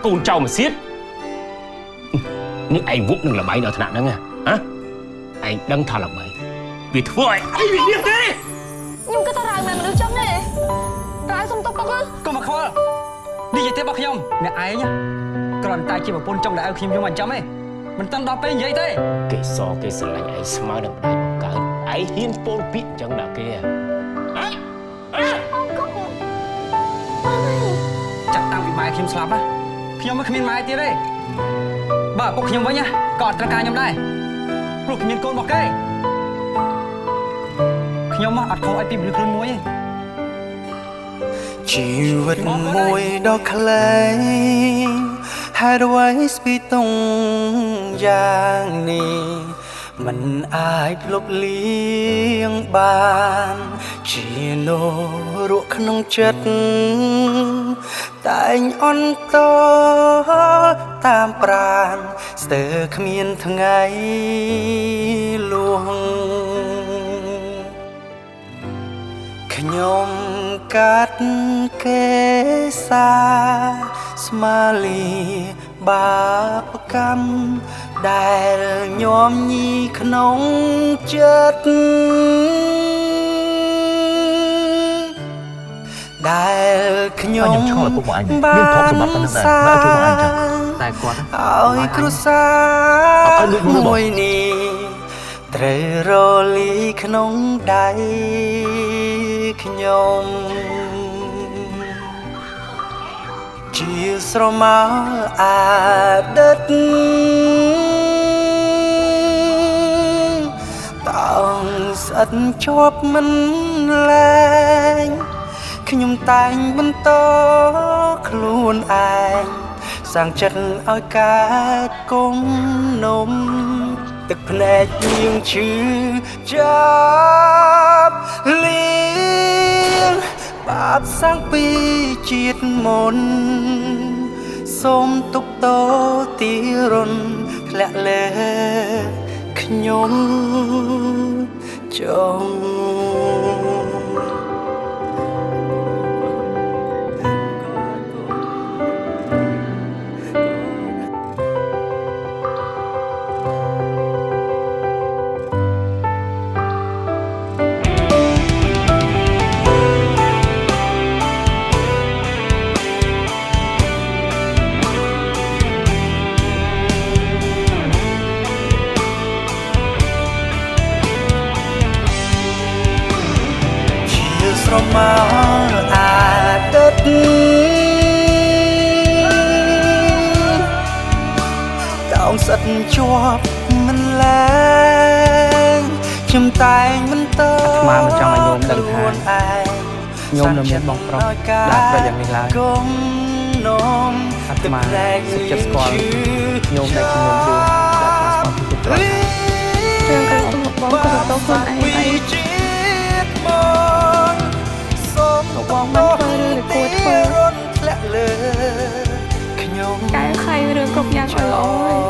កូនចៅមកសៀតនេះឯងវុកនឹងល្បីនៅថ្នាក់ហ្នឹងហ៎ឯងដឹងថាល្បីវាធ្វើឲ្យអីវានេះទេខ្ញុំគិតថារ៉ៅមិនមនុស្សចឹងទេរ៉ៅសុំទុកទុកកុំមកខ្វល់នេះនិយាយទេរបស់ខ្ញុំអ្នកឯងគ្រាន់តែជាប្រពន្ធចង់តែឲ្យខ្ញុំយំអញ្ចឹងទេមិនតាន់ដល់ពេលនិយាយទេគេសគេស្រឡាញ់ឯងស្មើនឹងម្ដាយបង្កើតឯងហ៊ានពោលពាក្យអញ្ចឹងដល់គេចាត់តាំងពីម៉ែខ្ញុំស្លាប់ណាខ្ញុំមិនគ្មានម៉ែទៀតទេបើឪពុកខ្ញុំវិញក៏អត់ត្រូវការខ្ញុំដែរព្រោះគ្មានកូនរបស់គេខ្ញុំអត់ខុសឲ្យពីមនុស្សខ្លួនមួយទេជីវិតមួយដ៏ខ្លីហេតុអ្វីស្ពីតុងយ៉ាងនេះមិនអាចលុបលៀងបានជានោរក់ក្នុងចិត្តតែងអន្តតាមប្រាណស្ទើរគ្មានថ្ងៃលួងខ្ញុំកាត់គេសាស្មាលីបាបកម្មដែលញោមញីក្នុងចិត្តដែលខ្ញុំឆ្ងល់ឪពុកមកអញមានទ្រព្យសម្បត្តិប៉ុណ្ណឹងដែរនៅជួយមកអញចឹងតែគាត់ឲ្យគ្រួសារមួយនេះត្រូវរលីក្នុងដៃខ្ញុំជាស្រមោលអាដិតតោងស្អិតជាប់មិនលែងខ្ញុំតែងបន្តខ្លួនឯងសាំងចិត្តឲ្យកើតគុំនំទឹកភ្នែកយើងឈឺចាប់លៀងបាបសាំងពីជាតិមុនសូមទុកតទីរុនធ្លាក់លើខ្ញុំចង់ស្រមោលអាដិតតោងស្អិតជាប់មិនលែងខ្ញុំតែងបន្តស្មាមិនចង់ឲ្យញោមដឹងថាញោមនៅមានបងប្រុសដែលប្រយ៉ាងនេះឡើយគុំនំអាត្មាសុខចិត្តស្គាល់ញោមដែលខ្ញុំយល់ដែលអាត្មាស្គាល់ពីគ្រប់ត្រង់រឿងកូនបងក៏ទៅខ្លួនឯងអីបងមិនធ្វើឬគួរធ្វើធ្លាក់លើខ្ញុំកែខៃរឿងគ្រប់យ៉ាងឲ្យល្អ